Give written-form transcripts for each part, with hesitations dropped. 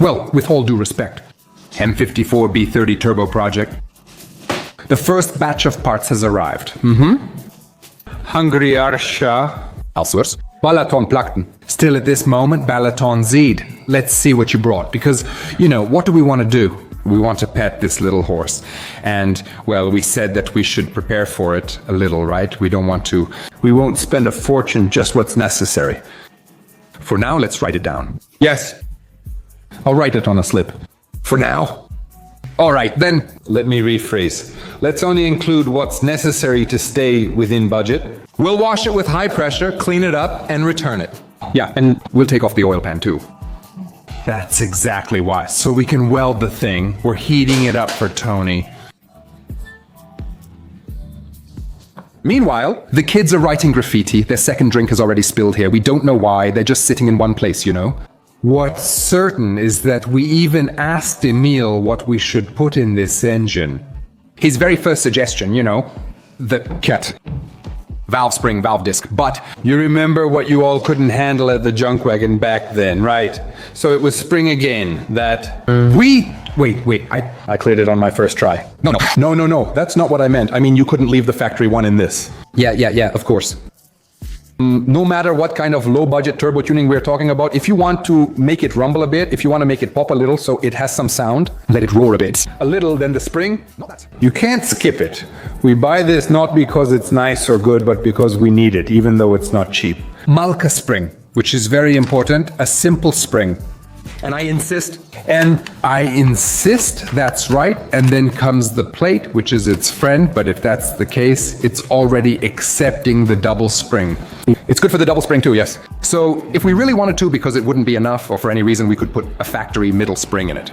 Well, with all due respect. M54 B30 turbo project. The first batch of parts has arrived. Hungaria, Alsurs, Balaton Plachten. Still at this moment, Balaton Zed. Let's see what you brought, because, you know, what do we want to do? We want to pet this little horse. And, well, we said that we should prepare for it a little, right? We don't want to. We won't spend a fortune, just what's necessary. For now, let's write it down. Yes. I'll write it on a slip. For now. All right, then, let me rephrase. Let's only include what's necessary to stay within budget. We'll wash it with high pressure, clean it up, and return it. Yeah, and we'll take off the oil pan too. That's exactly why. So we can weld the thing. We're heating it up for Tony. Meanwhile, the kids are writing graffiti. Their second drink has already spilled here. We don't know why. They're just sitting in one place, you know? What's certain is that we even asked Emil what we should put in this engine. His very first suggestion, you know, the cat. Valve spring, valve disc. But you remember what you all couldn't handle at the junk wagon back then, right? So it was spring again, that... Wait, I cleared it on my first try. No, that's not what I meant. I mean, you couldn't leave the factory one in this. Yeah, of course. No matter what kind of low-budget turbo tuning we're talking about, if you want to make it rumble a bit, if you want to make it pop a little so it has some sound, let it roar a bit. A little, then the spring, you can't skip it. We buy this not because it's nice or good, but because we need it, even though it's not cheap. Malka spring, which is very important, a simple spring. And I insist, that's right. And then comes the plate, which is its friend. But if that's the case, it's already accepting the double spring. It's good for the double spring too, yes. So if we really wanted to, because it wouldn't be enough, or for any reason, we could put a factory middle spring in it.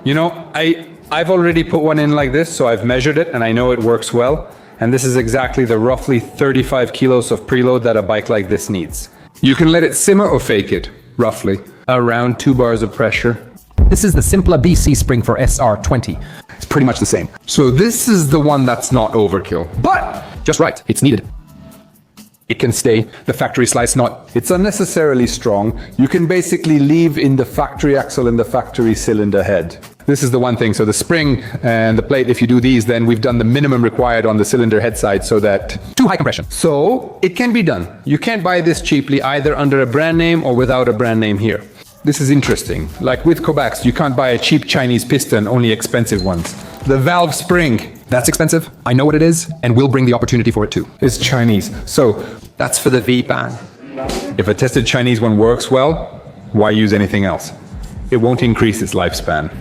You know, I've already put one in like this, so I've measured it and I know it works well. And this is exactly the roughly 35 kilos of preload that a bike like this needs. You can let it simmer or fake it, roughly. Around 2 bars of pressure. This is the Simpla BC spring for SR20. It's pretty much the same. So this is the one that's not overkill, but just right. It's needed. It can stay. The factory slice knot. It's unnecessarily strong. You can basically leave in the factory axle and the factory cylinder head. This is the one thing. So the spring and the plate, if you do these, then we've done the minimum required on the cylinder head side so that... Too high compression. So it can be done. You can't buy this cheaply either under a brand name or without a brand name here. This is interesting. Like with Kobax, you can't buy a cheap Chinese piston, only expensive ones. The valve spring. That's expensive. I know what it is, and we'll bring the opportunity for it too. It's Chinese. So that's for the V-pan. If a tested Chinese one works well, why use anything else? It won't increase its lifespan.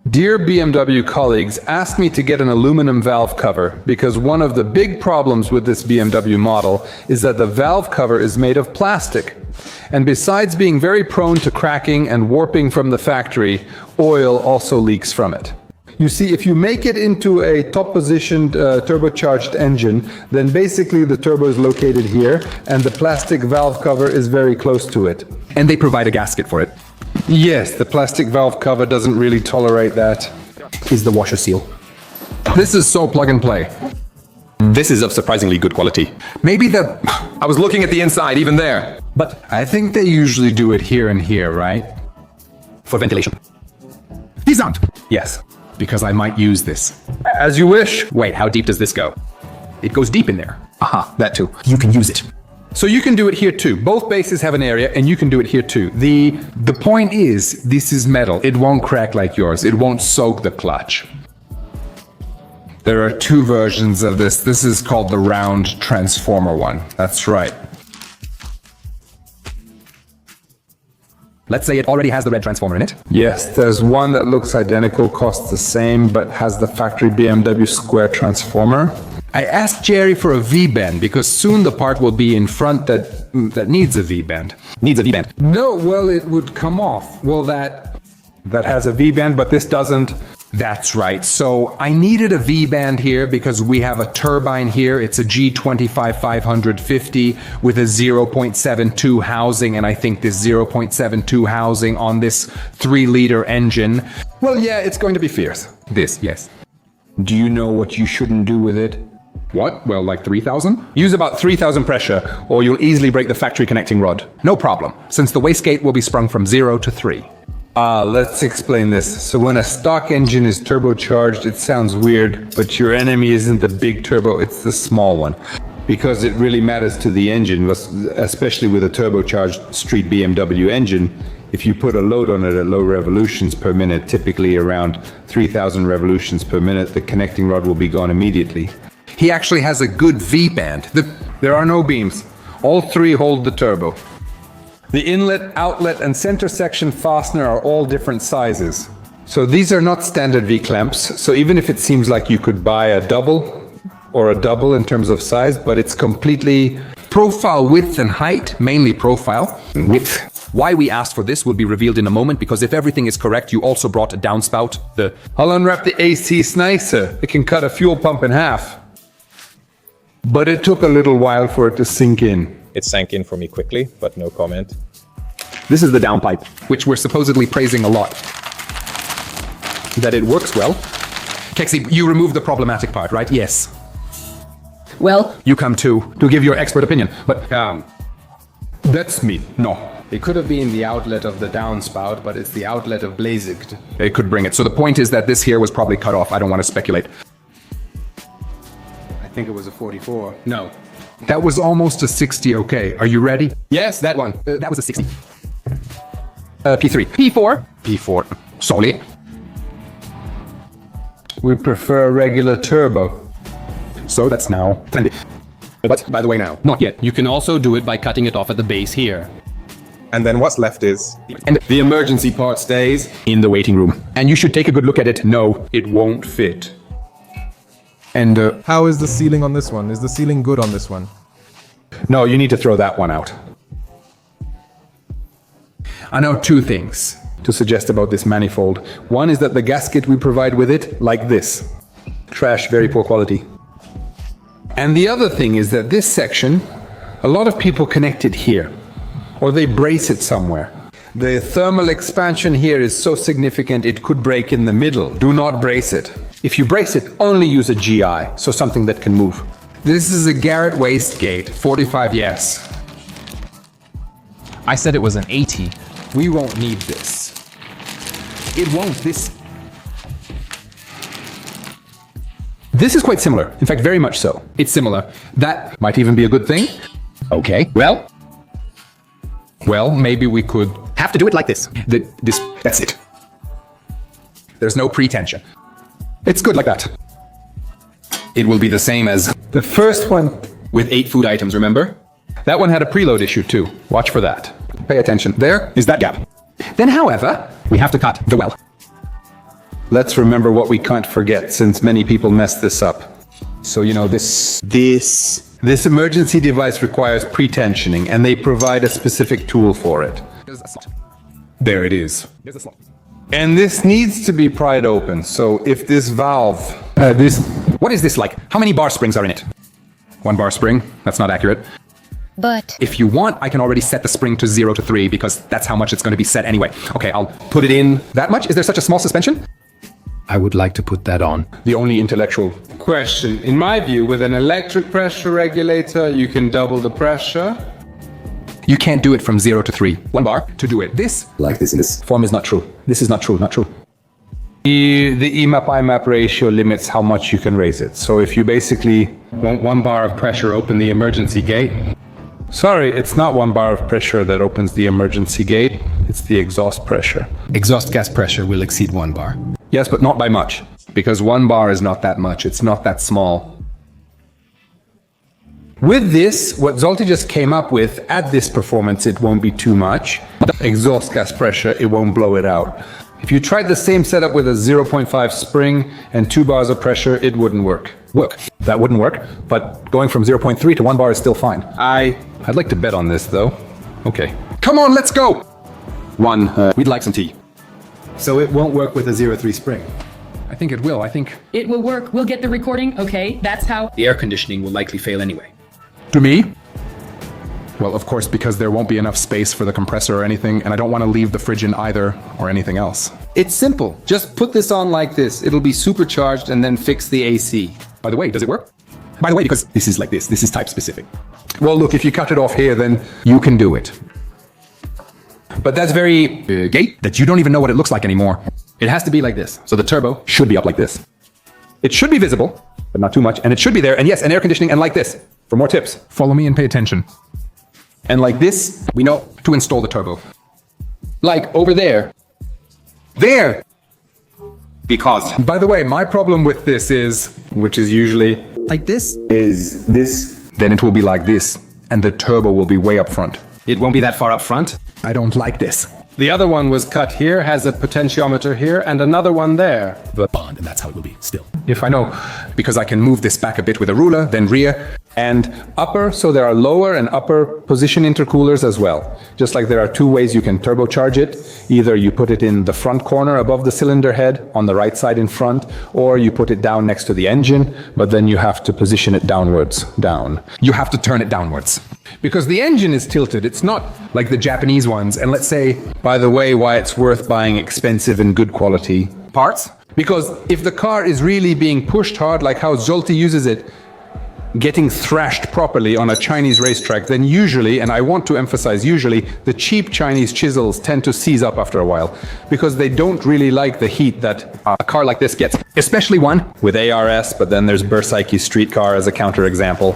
Dear BMW colleagues, asked me to get an aluminum valve cover because one of the big problems with this BMW model is that the valve cover is made of plastic. And besides being very prone to cracking and warping from the factory, oil also leaks from it. You see, if you make it into a top-positioned turbocharged engine, then basically the turbo is located here and the plastic valve cover is very close to it. And they provide a gasket for it. Yes, the plastic valve cover doesn't really tolerate that. Is the washer seal. This is so plug and play. This is of surprisingly good quality. Maybe the... I was looking at the inside, even there. But I think they usually do it here and here, right? For ventilation. These aren't. Yes, because I might use this. As you wish. Wait, how deep does this go? It goes deep in there. Aha, that too. You can use it. So you can do it here too. Both bases have an area and you can do it here too. The point is, this is metal. It won't crack like yours. It won't soak the clutch. There are 2 versions of this. This is called the round transformer one. That's right. Let's say it already has the red transformer in it. Yes, there's one that looks identical, costs the same, but has the factory BMW square transformer. I asked Jerry for a V-bend because soon the part will be in front that needs a V-bend. Needs a V-bend? No, well, it would come off. Well, that has a V-bend, but this doesn't. That's right. So I needed a V-band here because we have a turbine here. It's a G25-550 with a 0.72 housing, and I think this 0.72 housing on this 3-liter engine, well, yeah, it's going to be fierce. This, yes. Do you know what you shouldn't do with it? What? Well, like 3,000? Use about 3,000 pressure, or you'll easily break the factory connecting rod. No problem, since the wastegate will be sprung from 0 to 3. Let's explain this. So when a stock engine is turbocharged, it sounds weird, but your enemy isn't the big turbo, it's the small one. Because it really matters to the engine, especially with a turbocharged street BMW engine. If you put a load on it at low revolutions per minute, typically around 3,000 revolutions per minute, the connecting rod will be gone immediately. He actually has a good V-band. There are no beams. All three hold the turbo. The inlet, outlet, and center section fastener are all different sizes. So these are not standard V-clamps, so even if it seems like you could buy a double in terms of size, but it's completely profile width and height, mainly profile width. Why we asked for this will be revealed in a moment, because if everything is correct, you also brought a downspout. I'll unwrap the AC snicer. It can cut a fuel pump in half. But it took a little while for it to sink in. It sank in for me quickly, but no comment. This is the downpipe, which we're supposedly praising a lot. That it works well. Kexi, you removed the problematic part, right? Yes. Well, You come to give your expert opinion, but That's me. No. It could have been the outlet of the downspout, but it's the outlet of Wastegate. it could bring it. So the point is that this here was probably cut off. I don't want to speculate. I think it was a 44. No. That was almost a 60, okay. Are you ready? Yes, that one. That was a 60. P3. P4. P4. Solid. We prefer a regular turbo. So that's now trendy. But By the way, now. not yet. You can also do it by cutting it off at the base here. And then what's left is... And The emergency part stays. in the waiting room. And you should take a good look at it. No, It won't fit. And, How is the ceiling on this one? Is the ceiling good on this one? no, you need to throw that one out. I know two things to suggest about this manifold. One is that the gasket we provide with it, like this. Trash, very poor quality. And the other thing is that this section, a lot of people connect it here, or they brace it somewhere. The thermal expansion here is so significant it could break in the middle. Do not brace it. If you brace it, only use a GI, so something that can move. This is a Garrett Wastegate, 45 yes. I said it was an 80. We won't need this. It won't. This is quite similar. In fact, very much so. It's similar. That might even be a good thing. Okay. Well, Maybe we could. have to do it like this. That's it. There's no pretension. It's good like that. It will be the same as The first one, with 8 food items, remember? That one had a preload issue too. Watch for that. Pay attention. There is that gap. Then, however, we have to cut the well. let's remember what we can't forget, since many people mess this up. So, you know, this This emergency device requires pre-tensioning, and they provide a specific tool for it. There's a slot. There it is. There's a slot. And this needs to be pried open, so if this valve, What is this like? How many bar springs are in it? 1 bar spring? That's not accurate. but If you want, I can already set the spring to 0 to 3 because that's how much it's going to be set anyway. Okay, I'll put it in that much. Is there such a small suspension? I would like to put that on. The only intellectual. Question. In my view, with an electric pressure regulator, you can double the pressure. You can't do it from 0 to 3. 1 bar to do it. This, like this in this. form is not true. This is not true, not true. the EMAP-IMAP ratio limits how much you can raise it. So if you basically Want 1 bar of pressure, open the emergency gate. Sorry, it's not 1 bar of pressure that opens the emergency gate. It's the exhaust pressure. Exhaust gas pressure will exceed 1 bar. Yes, but not by much. Because 1 bar is not that much. It's not that small. With this, what Zolty just came up with, at this performance, it won't be too much. Exhaust gas pressure, it won't blow it out. If you tried the same setup with a 0.5 spring and 2 bars of pressure, it wouldn't work. That wouldn't work, but going from 0.3 to 1 bar is still fine. I'd like to bet on this, though. Okay. Come on, let's go! We'd like some tea. So it won't work with a 0.3 spring. I think it will. I think It will work. We'll get the recording. Okay, that's how. The air conditioning will likely fail anyway. To me? Well, of course, because there won't be enough space for the compressor or anything, and I don't want to leave the fridge in either or anything else. It's simple. Just put this on like this. It'll be supercharged and then fix the AC. By the way, does it work? By the way, because this is like this. This is type specific. Well, look, if you cut it off here, then you can do it. But that's very gate that you don't even know what it looks like anymore. It has to be like this. So the turbo should be up like this. It should be visible, but not too much. And it should be there. And yes, and air conditioning and like this. For more tips, Follow me and pay attention. and like this, we know to install the turbo. Like over there. There! Because. By the way, my problem with this is, Which is usually like this. is this. Then it will be like this, and the turbo will be way up front. It won't be that far up front. I don't like this. The other one was cut here, has a potentiometer here, and another one there. The bond, and that's how it will be still. If I know, because I can move this back a bit with a ruler, then rear, And upper, so there are lower and upper position intercoolers as well. Just like there are two ways you can turbocharge it. Either you put it in the front corner above the cylinder head on the right side in front, or you put it down next to the engine, but then you have to position it downwards, down. you have to turn it downwards. Because the engine is tilted, it's not like the Japanese ones. And let's say, By the way, why it's worth buying expensive and good quality parts. Because if the car is really being pushed hard, like how Zolti uses it, getting thrashed properly on a Chinese racetrack, then usually, and I want to emphasize usually, the cheap Chinese chisels tend to seize up after a while because they don't really like the heat that a car like this gets. Especially one with ARS, but then there's Bersaiki street car as a counterexample.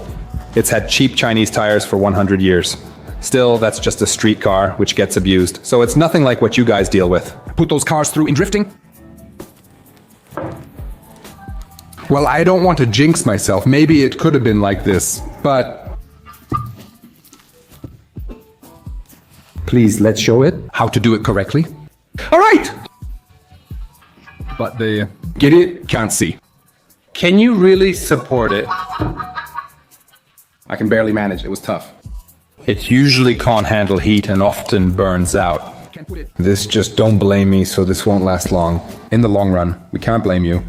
It's had cheap Chinese tires for 100 years. Still, that's just a street car which gets abused. So it's nothing like what you guys deal with. put those cars through in drifting. Well, I don't want to jinx myself. Maybe it could have been like this, but Please, let's show it. how to do it correctly? All right! But the get it? Can't see. Can you really support it? I can barely manage. It was tough. It usually can't handle heat and often burns out. This just don't blame me, so this won't last long. In the long run, we can't blame you.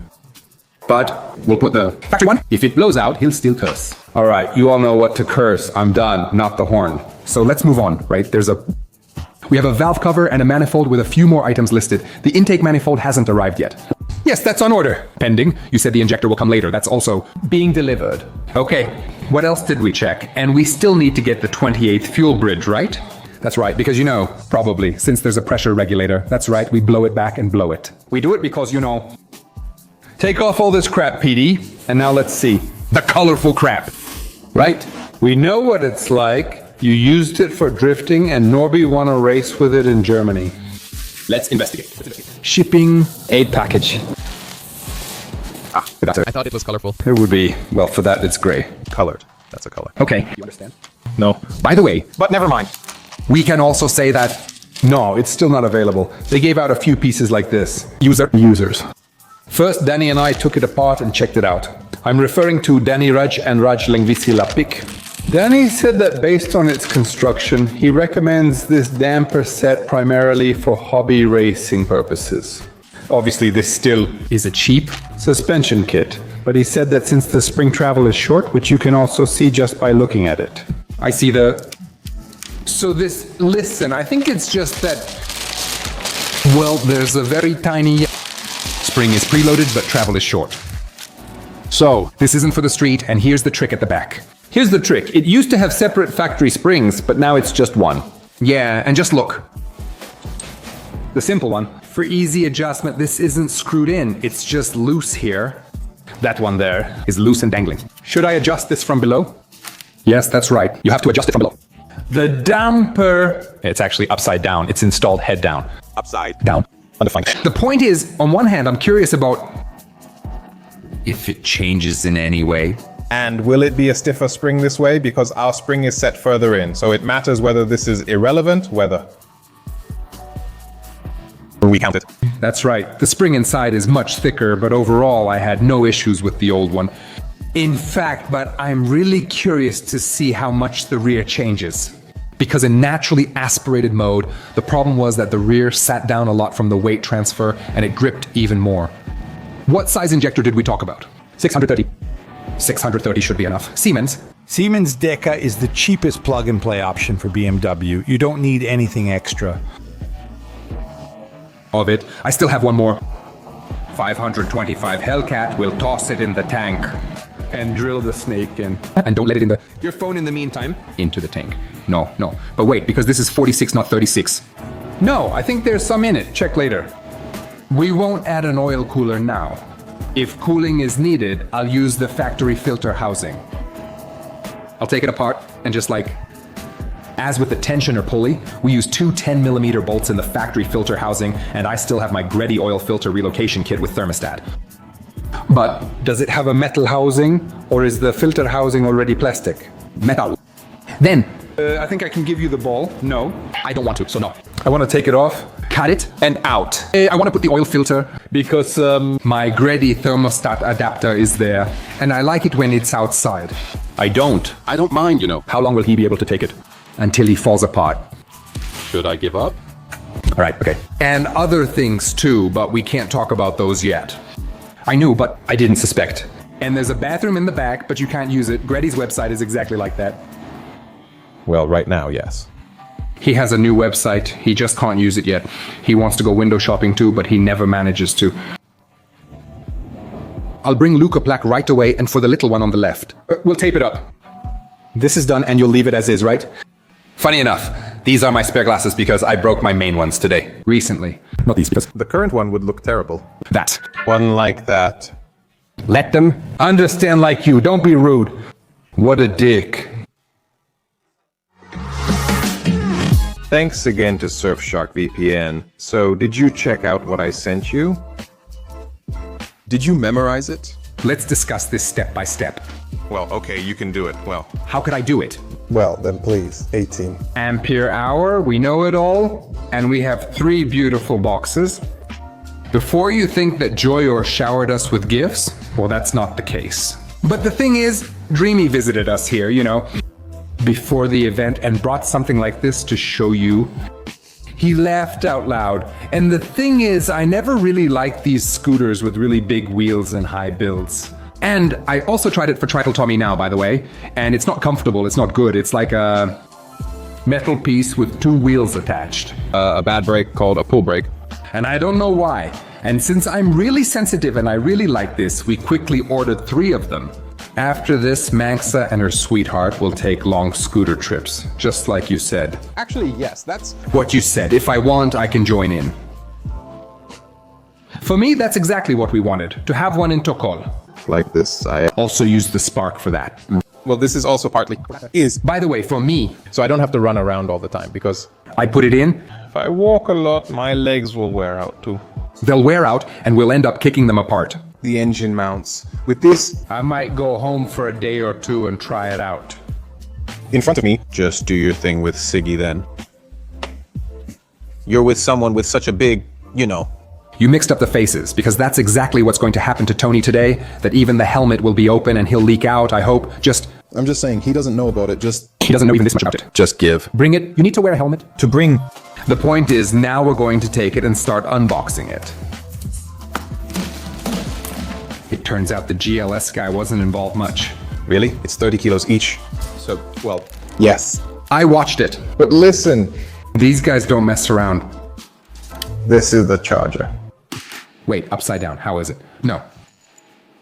But we'll put the Factory one? If it blows out, he'll still curse. All right, you all know what to curse. I'm done, not the horn. So let's move on, right? We have a valve cover and a manifold with a few more items listed. The intake manifold hasn't arrived yet. Yes, that's on order. Pending. You said the injector will come later. That's also being delivered. Okay, what else did we check? And we still need to get the 28th fuel bridge, right? That's right, because you know, probably, since there's a pressure regulator. That's right, we blow it back and blow it. We do it because, you know. Take off all this crap, PD, and now let's see. The colorful crap. Right? We know what it's like. You used it for drifting, and Norby won a race with it in Germany. Let's investigate. Shipping aid package. That's it. I thought it was colorful. It would be, well, for that it's gray. Colored. That's a color. Okay. You understand? No. By the way, But never mind. we can also say that No, it's still not available. They gave out a few pieces like this. users. First, Danny and I took it apart and checked it out. I'm referring to Danny Raj and Raj Lengvisi Lapik. Danny said that based on its construction, he recommends this damper set primarily for hobby racing purposes. Obviously, this still Is it cheap? Suspension kit. But he said that since the spring travel is short, which you can also see just by looking at it. I see So this, listen, I think it's just that, well, there's a very tiny... Spring is preloaded, but travel is short. So, this isn't for the street, and here's the trick at the back. Here's the trick. It used to have separate factory springs, but now it's just one. Yeah, and just look. The simple one. For easy adjustment, this isn't screwed in. It's just loose here. That one there. Is loose and dangling. Should I adjust this from below? Yes, that's right. You have to adjust it from below. The damper. It's actually upside down. It's installed head down. Upside. Down. Undefined. The point is, on one hand, I'm curious about if it changes in any way. And will it be a stiffer spring this way? Because our spring is set further in. So it matters whether this is irrelevant, whether we count it. That's right. The spring inside is much thicker, but overall I had no issues with the old one. In fact, but I'm really curious to see how much the rear changes. Because in naturally aspirated mode, the problem was that the rear sat down a lot from the weight transfer and it gripped even more. What size injector did we talk about? 630. 630 should be enough. Siemens. Siemens Deca is the cheapest plug-and-play option for BMW. You don't need anything extra. Of it. I still have one more. 525 Hellcat will toss it in the tank. And drill the snake in. And don't let it in the... Your phone in the meantime. into the tank. No. But wait, because this is 46, not 36. No, I think there's some in it. Check later. We won't add an oil cooler now. If cooling is needed, I'll use the factory filter housing. I'll take it apart and just like, as with the tensioner pulley, we use two 10mm bolts in the factory filter housing, and I still have my Greddy oil filter relocation kit with thermostat. But does it have a metal housing, or is the filter housing already plastic? Metal. Then, I think I can give you the ball. No. I don't want to, so no. I want to take it off. Cut it. And out. I want to put the oil filter Because, my Greddy thermostat adapter is there, and I like it when it's outside. I don't. I don't mind, you know. How long will he be able to take it? Until he falls apart. Should I give up? All right, okay. And other things too, but we can't talk about those yet. I knew, but I didn't suspect. And there's a bathroom in the back, but you can't use it. Greddy's website is exactly like that. Well, right now, yes. He has a new website. He just can't use it yet. He wants to go window shopping too, but he never manages to. I'll bring Luca Black right away, and for the little one on the left. we'll tape it up. This is done and you'll leave it as is, right? Funny enough, these are my spare glasses because I broke my main ones today. Recently. Not these, because The current one would look terrible. that. One like that. Let them understand like you. Don't be rude. What a dick. Thanks again to Surfshark VPN. So, did you check out what I sent you? Did you memorize it? Let's discuss this step by step. Well, okay, you can do it. Well, How could I do it? Well, then please, 18. Ampere hour, we know it all, and we have 3 beautiful boxes. Before you think that Joyor showered us with gifts, well, that's not the case. But the thing is, Dreamy visited us here, you know, before the event and brought something like this to show you. He laughed out loud. And the thing is, I never really liked these scooters with really big wheels and high builds. And I also tried it for Tritle Tommy now, by the way, and it's not comfortable, it's not good. It's like a metal piece with 2 wheels attached. a bad brake called a pull brake. And I don't know why. And since I'm really sensitive and I really like this, we quickly ordered 3 of them. After this, Manxa and her sweetheart will take long scooter trips, just like you said. Actually, yes, that's... What you said. If I want, I can join in. For me, that's exactly what we wanted, to have one in Tokol. Like this, I... Also use the spark for that. Well, this is also partly... By the way, for me, So I don't have to run around all the time, because... I put it in, If I walk a lot, my legs will wear out too. they'll wear out, and we'll end up kicking them apart. The engine mounts. With this I might go home for a day or 2 and try it out. in front of me, just do your thing with Siggy then. You're with someone with such a big, you know... You mixed up the faces, because that's exactly what's going to happen to Tony today, that even the helmet will be open and he'll leak out, I hope. I'm just saying, he doesn't know about it, He doesn't know even this much about it. Just give. Bring it. You need to wear a helmet. To bring... The point is, now we're going to take it and start unboxing it. It turns out the GLS guy wasn't involved much. Really? It's 30 kilos each. So, well, Yes. I watched it. But listen, These guys don't mess around. this is the charger. Wait, upside down. How is it? No.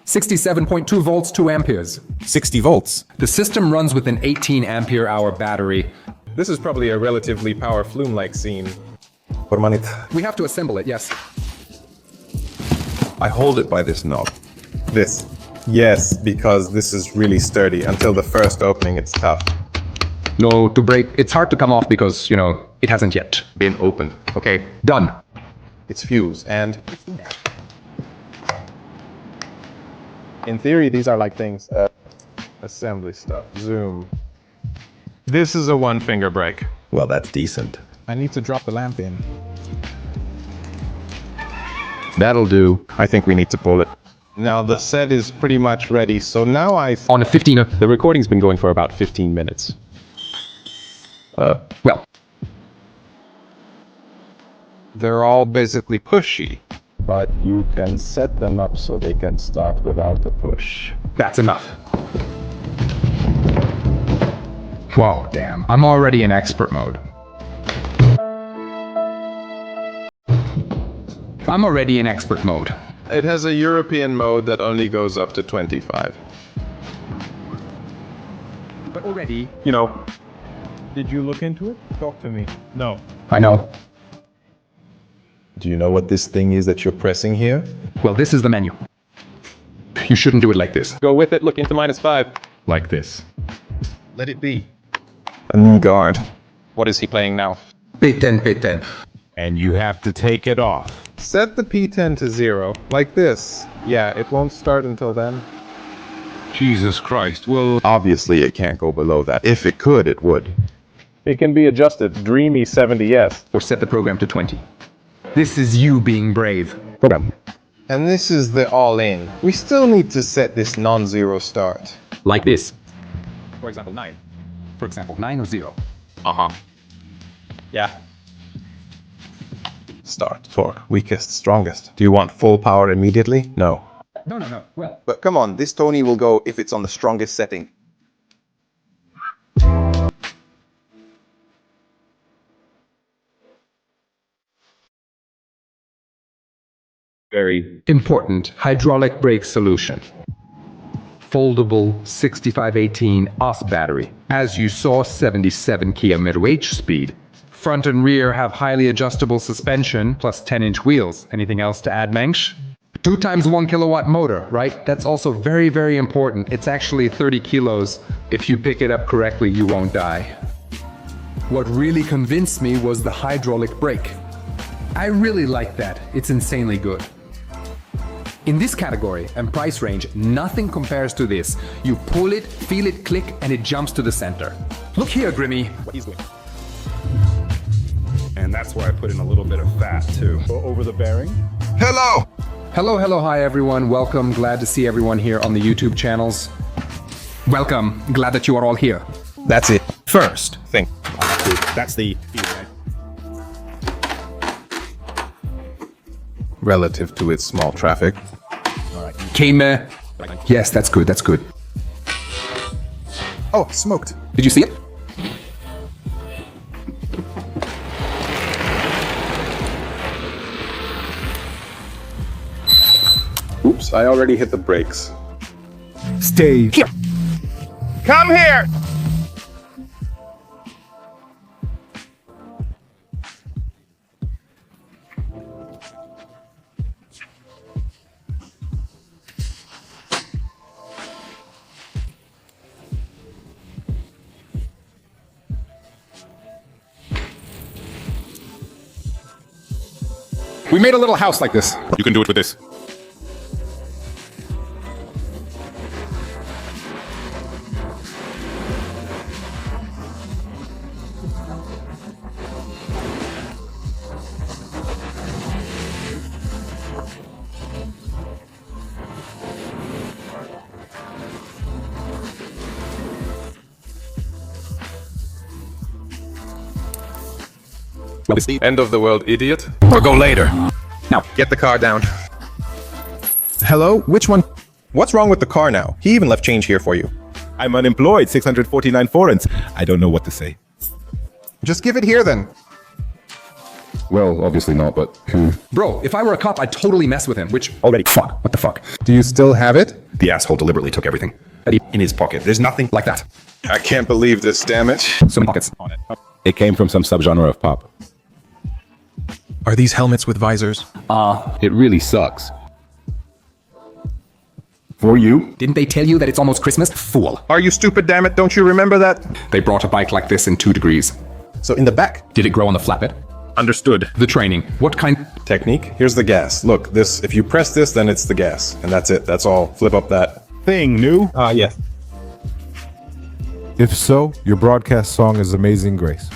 67.2 volts, 2 amperes. 60 volts. The system runs with an 18 ampere hour battery. This is probably a relatively power flume-like scene. Por manita. We have to assemble it, yes. I hold it by this knob. This. Yes, because this is really sturdy. Until the first opening, it's tough. No, to break, it's hard to come off because, you know, it hasn't yet Been opened. Okay, done. It's fused, and... In theory, these are like things, assembly stuff. Zoom. This is a 1-finger brake. Well, that's decent. I need to drop the lamp in. That'll do. I think we need to pull it. Now the set is pretty much ready, so now On a 15, The recording's been going for about 15 minutes. well, they're all basically pushy, but you can set them up so they can start without the push. that's enough. Whoa, damn. I'm already in expert mode. I'm already in expert mode. It has a European mode that only goes up to 25. But already... You know, did you look into it? Talk to me. No. I know. Do you know what this thing is that you're pressing here? Well, this is the menu. You shouldn't do it like this. Go with it, look into -5. Like this. Let it be. A new guard. What is he playing now? P10, P10. And you have to take it off. Set the P10 to 0, like this. Yeah, it won't start until then. Jesus Christ, well... Obviously, it can't go below that. If it could, it would. It can be adjusted. Dreamy 70s. Or set the program to 20. This is you being brave. Program. And this is the all-in. We still need to set this non-zero start. Like this. For example, 9. For example, 9 or 0. Yeah. Start, torque, weakest, strongest. Do you want full power immediately? No. No. Well, But come on, this Tony will go if it's on the strongest setting. very important hydraulic brake solution. Foldable 6518 OS battery. As you saw, 77 km/h speed. Front and rear have highly adjustable suspension plus 10-inch wheels. Anything else to add, Mensch? 2 times 1 kilowatt motor, right? That's also very, very important. It's actually 30 kilos. If you pick it up correctly, you won't die. What really convinced me was the hydraulic brake. I really like that. It's insanely good. In this category and price range, nothing compares to this. You pull it, feel it click, and it jumps to the center. Look here, Grimmy. What he's doing. And that's why I put in a little bit of fat, too. Go over the bearing. Hello! Hello, hi everyone. Welcome. Glad to see everyone here on the YouTube channels. Welcome. Glad that you are all here. That's it. First, Thing. That's the... Relative to its small traffic. Kame. Yes, that's good, that's good. Oh, smoked. Did you see it? Oops, I already hit the brakes. Stay here. Come here! We made a little house like this. You can do it with this. End of the world, idiot. Or go later. Now, Get the car down. Hello? Which one? What's wrong with the car now? He even left change here for you. I'm unemployed, 649 foreigns. I don't know what to say. Just give it here then. Well, obviously not, but bro, if I were a cop, I'd totally mess with him, which... already. Fuck, what the fuck? Do you still have it? The asshole deliberately took everything. In his pocket. There's nothing Like that. I can't believe this, damn it. So many pockets. It came from some subgenre of pop. Are these helmets with visors? It really sucks. For you? Didn't they tell you that it's almost Christmas? Fool. Are you stupid, damn it? Don't you remember that? They brought a bike like this in 2 degrees. So in the back. Did it grow on the flatbed? Understood. The training. What kind? Technique. Here's the gas. Look, this, if you press this, then it's the gas. And that's it. That's all. Flip up that. Thing new? Yes. If so, your broadcast song is Amazing Grace.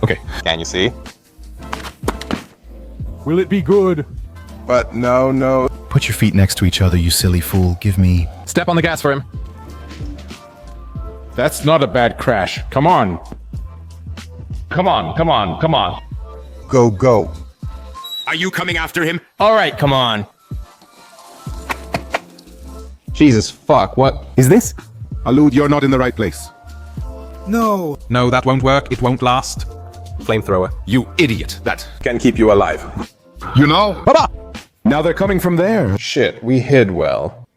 Okay. Can you see? Will it be good? But no. Put your feet next to each other, you silly fool. Give me... Step on the gas for him. That's not a bad crash. Come on. Come on. Go. Are you coming after him? All right, come on. Jesus fuck, what? Is this? Allude, you're not in the right place. No. No, that won't work. It won't last. Flamethrower. You idiot. That. Can keep you alive. You know? Baba! Now they're coming from there. Shit, we hid well.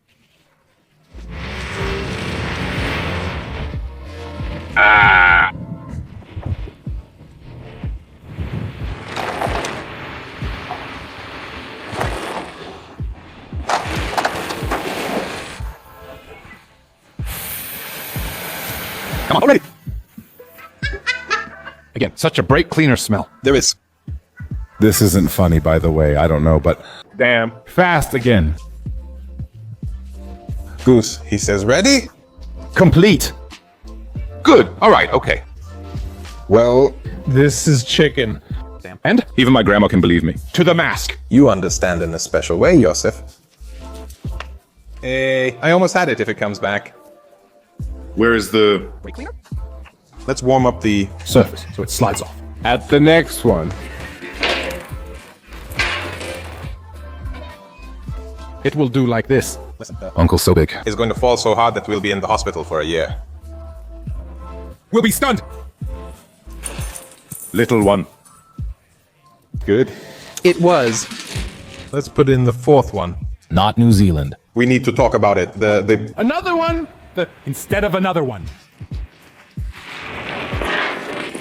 Come on, already! Again, such a brake cleaner smell. There is. This isn't funny, by the way. I don't know, but Damn. Fast again. Goose, he says ready? Complete. Good. All right. Okay. Well, This is chicken. And even my grandma can believe me. To the mask. you understand in a special way, Joseph. Hey, I almost had it if it comes back. Where is the brake cleaner? Let's warm up the... Surface, so it slides off. At the next one. It will do like this. Listen, Uncle so big. it's going to fall so hard that we'll be in the hospital for a year. We'll be stunned. Little one. Good. It was. Let's put in the fourth one. Not New Zealand. We need to talk about it. The Another one? Instead of another one.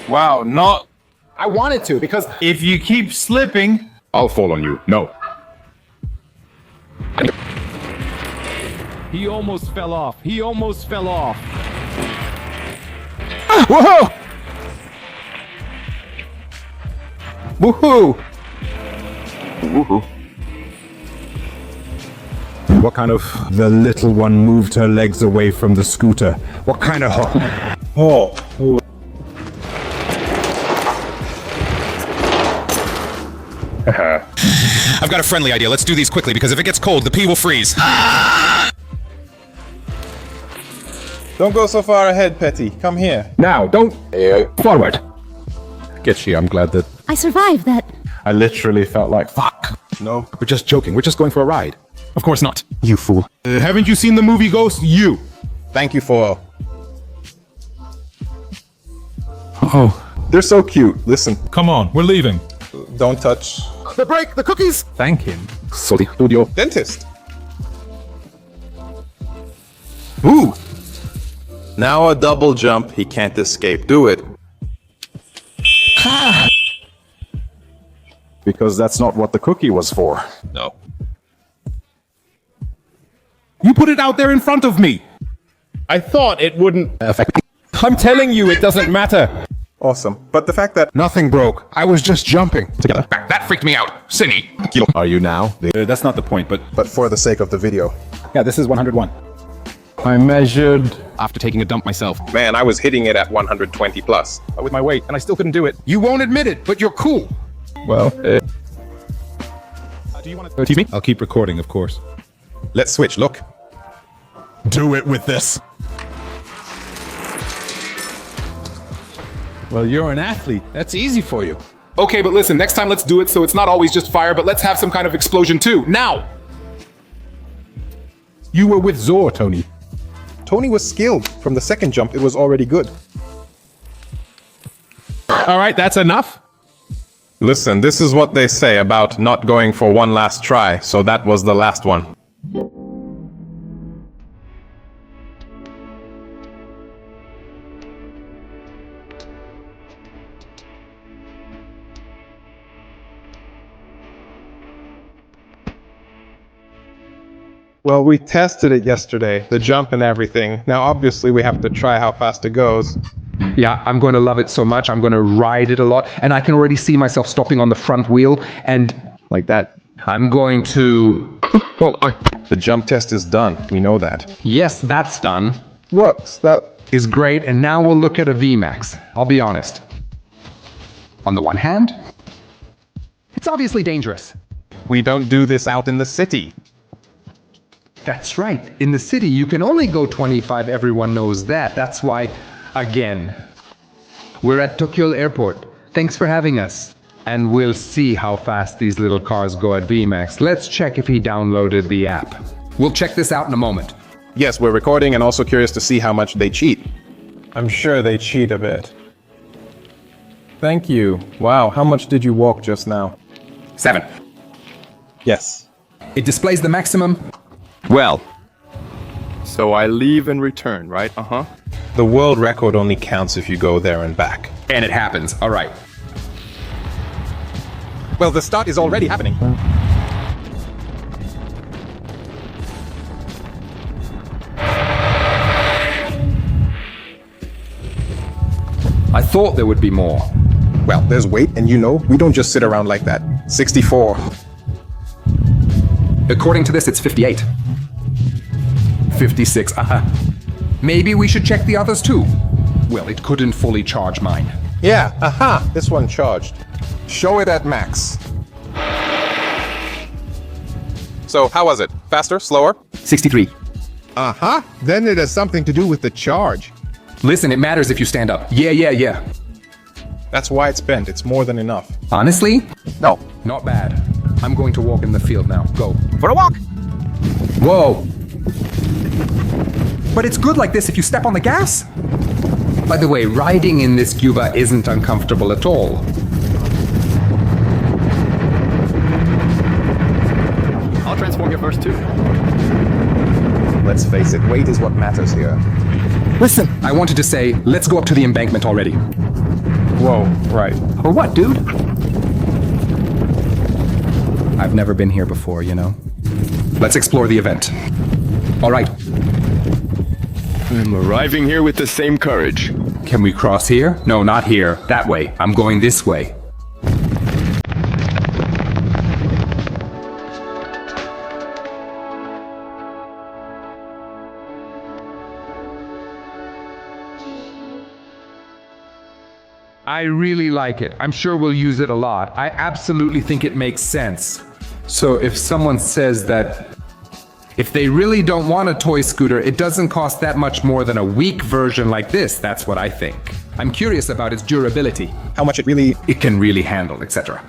Wow, not... I wanted to, because If you keep slipping, I'll fall on you. No. he almost fell off. He almost fell off. Whoa! Woohoo! Woohoo. what kind of... The little one moved her legs away from the scooter. What kind of... Oh. I've got a friendly idea. Let's do these quickly because if it gets cold, the pea will freeze. Don't go so far ahead, Petty. Come here. Now, don't... Forward. Getchy, I'm glad that... I survived that. I literally felt like, fuck. No. We're just joking. We're just going for a ride. Of course not. You fool. haven't you seen the movie Ghost? You! Thank you for... Oh. They're so cute. Listen, Come on, we're leaving. don't touch... The break, the cookies! Thank him. Sorry, studio. Dentist. Ooh. Now a double jump. He can't escape. Do it. Because that's not what the cookie was for. No. You put it out there in front of me! I thought it wouldn't. Affect. I'm telling you, it doesn't matter. Awesome. But the fact that... Nothing broke. I was just jumping. Together. That freaked me out. Cinny. Are you now? That's not the point, but... But for the sake of the video. Yeah, this is 101. I measured. After taking a dump myself. Man, I was hitting it at 120 plus. With my weight, and I still couldn't do it. You won't admit it, but you're cool. Well, Do you want to tease me? I'll keep recording, of course. Let's switch. Look. Do it with this. well, you're an athlete. That's easy for you. Okay, but listen, next time let's do it so it's not always just fire, but let's have some kind of explosion too. Now! You were with Zor, Tony. Tony was skilled. From the second jump, it was already good. All right, that's enough. Listen, this is what they say about not going for one last try, so that was the last one. Well, we tested it yesterday, the jump and everything. Now, obviously, we have to try how fast it goes. Yeah, I'm going to love it so much. I'm going to ride it a lot. And I can already see myself stopping on the front wheel. And Like that. I'm going to... The jump test is done. We know that. Yes, that's done. What? That... Is great. And now we'll look at a VMAX. I'll be honest. On the one hand, it's obviously dangerous. We don't do this out in the city. That's right. In the city, you can only go 25. Everyone knows that. That's why, again, we're at Tokyo Airport. Thanks for having us. And we'll see how fast these little cars go at VMAX. Let's check if he downloaded the app. We'll check this out in a moment. Yes, we're recording and also curious to see how much they cheat. I'm sure they cheat a bit. Thank you. Wow, how much did you walk just now? 7. Yes. It displays the maximum. Well. So I leave and return, right? The world record only counts if you go there and back. And it happens. All right. Well, the start is already happening. thought there would be more. Well, there's weight, and you know, we don't just sit around like that. 64. According to this, it's 58. 56, Maybe we should check the others too. Well, it couldn't fully charge mine. Yeah, this one charged. Show it at max. So, how was it? Faster? Slower? 63. Then it has something to do with the charge. Listen, it matters if you stand up. Yeah. That's why it's bent. It's more than enough. Honestly? No. Not bad. I'm going to walk in the field now. Go. For a walk! Whoa! But it's good like this if you step on the gas? By the way, riding in this Cuba isn't uncomfortable at all. I'll transform you first too. Let's face it, weight is what matters here. Listen, I wanted to say, let's go up to the embankment already. Whoa, right. For what, dude? I've never been here before, you know. Let's explore the event. All right. I'm arriving here with the same courage. Can we cross here? No, not here. That way. I'm going this way. I really like it. I'm sure we'll use it a lot. I absolutely think it makes sense. So if someone says that if they really don't want a toy scooter, it doesn't cost that much more than a weak version like this, that's what I think. I'm curious about its durability. How much it can really handle, etc.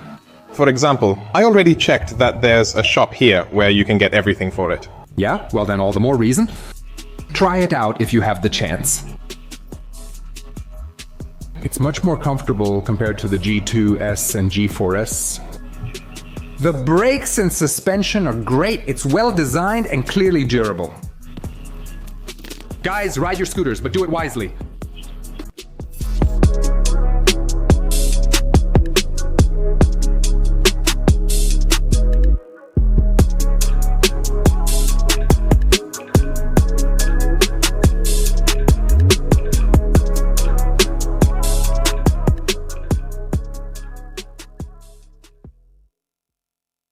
For example, I already checked that there's a shop here where you can get everything for it. Yeah? Well then all the more reason. Try it out if you have the chance. It's much more comfortable compared to the G2S and G4S. The brakes and suspension are great. It's well designed and clearly durable. Guys, ride your scooters, but do it wisely.